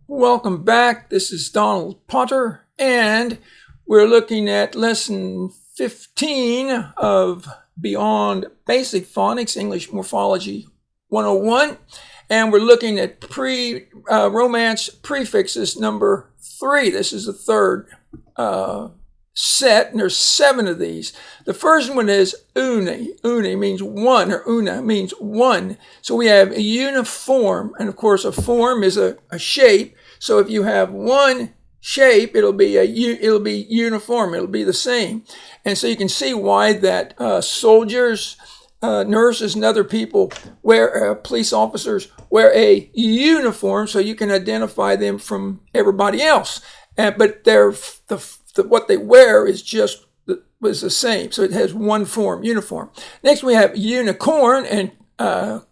Welcome back. This is Donald Potter, and we're looking at lesson 15 of Beyond Basic Phonics, English Morphology 101, and we're looking at Romance prefixes number 3. This is the third set, and there's 7 of these. The first one is une. Une means one, or una means one. So we have a uniform, and of course a form is a shape. So if you have one shape, it'll be uniform. It'll be the same. And so you can see why that soldiers, nurses, and other people police officers wear a uniform, so you can identify them from everybody else. But what they wear is was the same. So it has one form, uniform. Next we have unicorn, and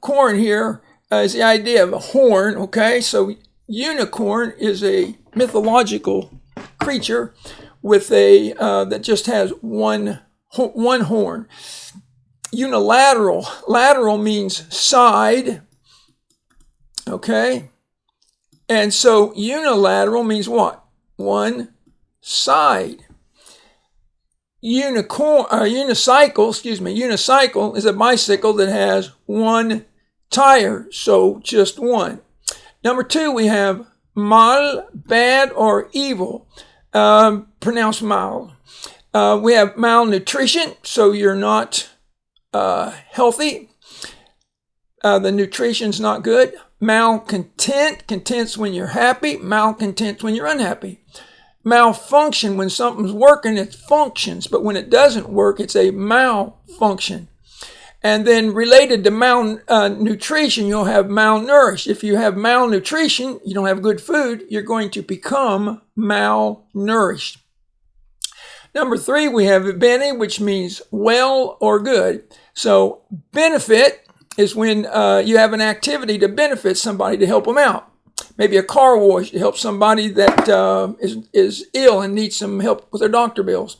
corn here is the idea of a horn. Okay, so unicorn is a mythological creature with that just has one horn. Unilateral. Lateral means side. Okay, and so unilateral means what? One side. Unicycle is a bicycle that has one tire, so just one. Number 2, we have mal, bad or evil, pronounced mal. We have malnutrition, so you're not healthy. The nutrition's not good. Malcontent, content's when you're happy. Malcontent's when you're unhappy. Malfunction, when something's working, it functions, but when it doesn't work, it's a malfunction. And then related to malnutrition, you'll have malnourished. If you have malnutrition, you don't have good food, you're going to become malnourished. Number 3, we have bene, which means well or good. So benefit is when you have an activity to benefit somebody, to help them out. Maybe a car wash to help somebody that is ill and needs some help with their doctor bills.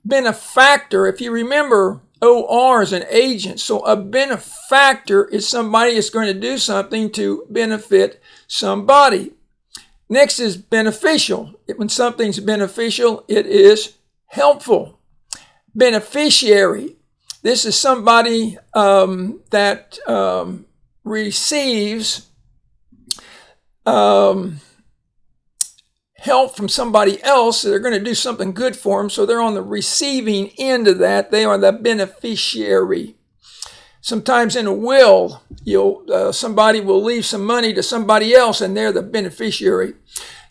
Benefactor, if you remember, OR is an agent. So a benefactor is somebody that's going to do something to benefit somebody. Next is beneficial. When something's beneficial, it is helpful. Beneficiary. This is somebody that receives help from somebody else. They're going to do something good for them, so they're on the receiving end of that. They are the beneficiary. Sometimes in a will, somebody will leave some money to somebody else, and they're the beneficiary.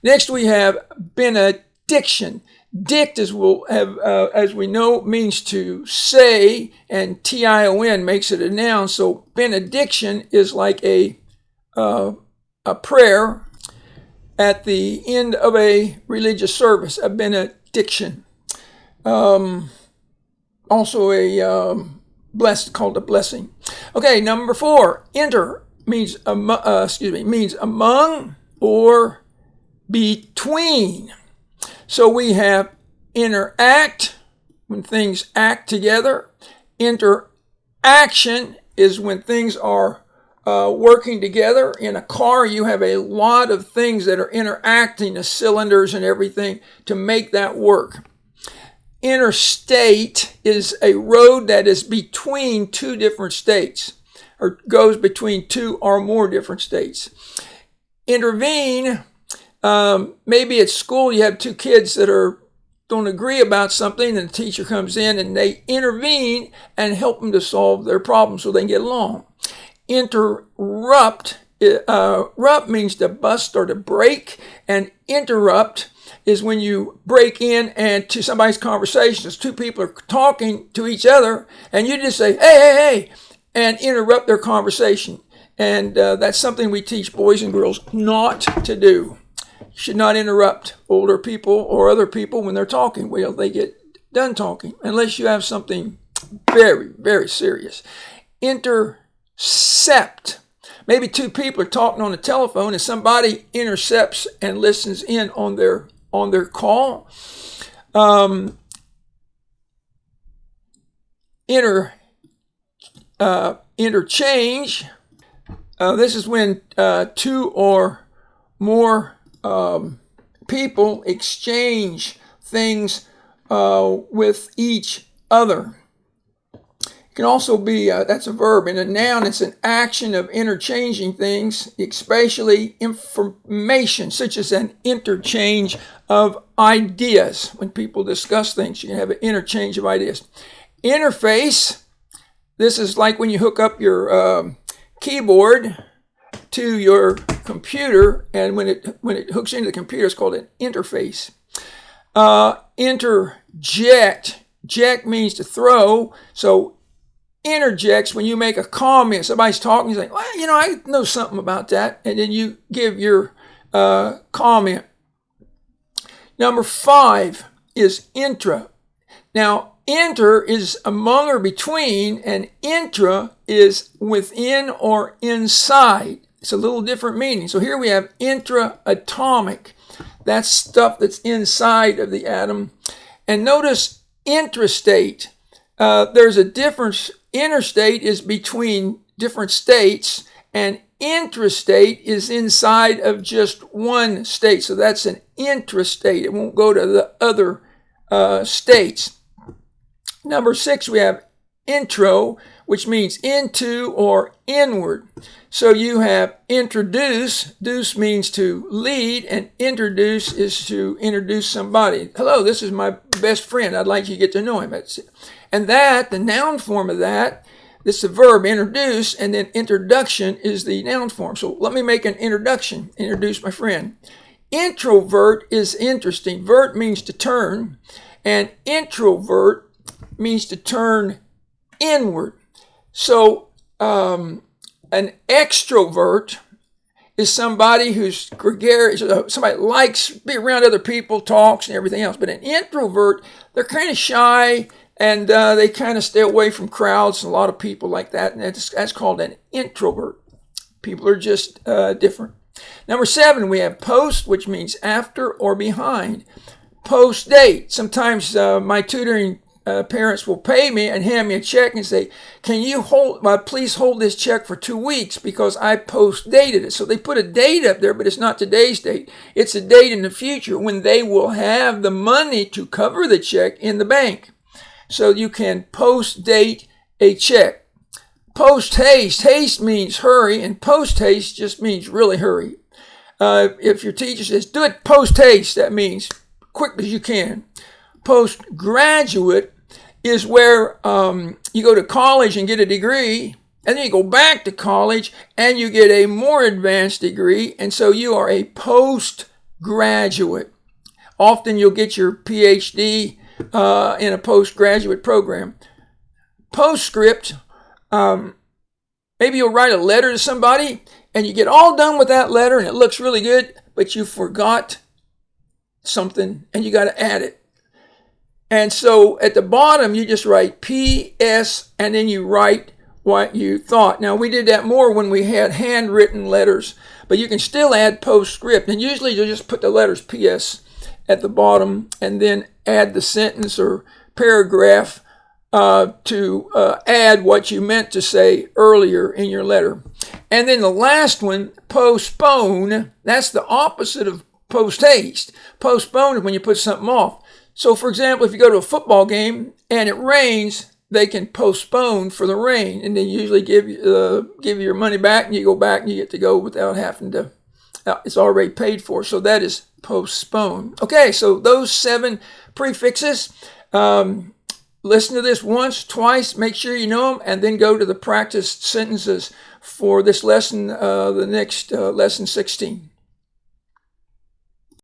Next, we have benediction. Dict, as we know, means to say, and tion makes it a noun. So benediction is like a prayer at the end of a religious service, a benediction. Also called a blessing. Okay, number 4, inter means among or between. So we have interact, when things act together. Interaction is when things are working together. In a car, you have a lot of things that are interacting, the cylinders and everything, to make that work. Interstate is a road that is between 2 different states, or goes between 2 or more different states. Intervene, maybe at school you have 2 kids that don't agree about something, and the teacher comes in and they intervene and help them to solve their problem so they can get along. Interrupt, rupt means to bust or to break, and interrupt is when you break in and to somebody's conversation. As 2 people are talking to each other, and you just say, hey, and interrupt their conversation. And that's something we teach boys and girls not to do. You should not interrupt older people or other people when they're talking. Well, they get done talking, unless you have something very, very serious. Intercept. Maybe 2 people are talking on the telephone, and somebody intercepts and listens in on their call. Interchange. This is when 2 or more people exchange things with each other. It can also be, that's a verb. In a noun, it's an action of interchanging things, especially information, such as an interchange of ideas. When people discuss things, you can have an interchange of ideas. Interface, this is like when you hook up your keyboard to your computer, and when it hooks into the computer, it's called an interface. Interject. Ject means to throw. So interjects when you make a comment. Somebody's talking, you say, well, I know something about that. And then you give your comment. Number 5 is intra. Now, inter is among or between, and intra is within or inside. It's a little different meaning. So here we have intra-atomic. That's stuff that's inside of the atom. And notice intrastate. There's a difference. Interstate is between different states, and intrastate is inside of just one state. So that's an intrastate. It won't go to the other states. Number 6, we have intro, which means into or inward. So you have introduce. Deuce means to lead, and introduce is to introduce somebody. Hello, this is my best friend. I'd like you to get to know him. That's it. And that, the noun form of that, this is the verb introduce, and then introduction is the noun form. So let me make an introduction. Introduce my friend. Introvert is interesting. Vert means to turn, and introvert means to turn inward. So an extrovert is somebody who's gregarious, somebody likes to be around other people, talks and everything else. But an introvert, they're kind of shy, and they kind of stay away from crowds and a lot of people like that. And that's called an introvert. People are just different. Number 7, we have post, which means after or behind. Post date. Sometimes my tutoring parents will pay me and hand me a check and say, can you please hold this check for 2 weeks because I post dated it. So they put a date up there, but it's not today's date. It's a date in the future when they will have the money to cover the check in the bank. So you can post date a check. Post haste. Haste means hurry, and post haste just means really hurry. If your teacher says, do it post haste, that means quick as you can. Postgraduate is where you go to college and get a degree, and then you go back to college and you get a more advanced degree, and so you are a postgraduate. Often you'll get your PhD in a postgraduate program. Postscript, maybe you'll write a letter to somebody and you get all done with that letter and it looks really good, but you forgot something and you got to add it. And so at the bottom, you just write P.S. and then you write what you thought. Now, we did that more when we had handwritten letters, but you can still add postscript. And usually you'll just put the letters P.S. at the bottom and then add the sentence or paragraph to add what you meant to say earlier in your letter. And then the last one, postpone, that's the opposite of post haste. Postpone is when you put something off. So, for example, if you go to a football game and it rains, they can postpone for the rain, and they usually give you your money back, and you go back and you get to go without having to. It's already paid for, so that is postpone. Okay, so those 7 prefixes. Listen to this once, twice, make sure you know them, and then go to the practice sentences for this lesson, the next lesson 16.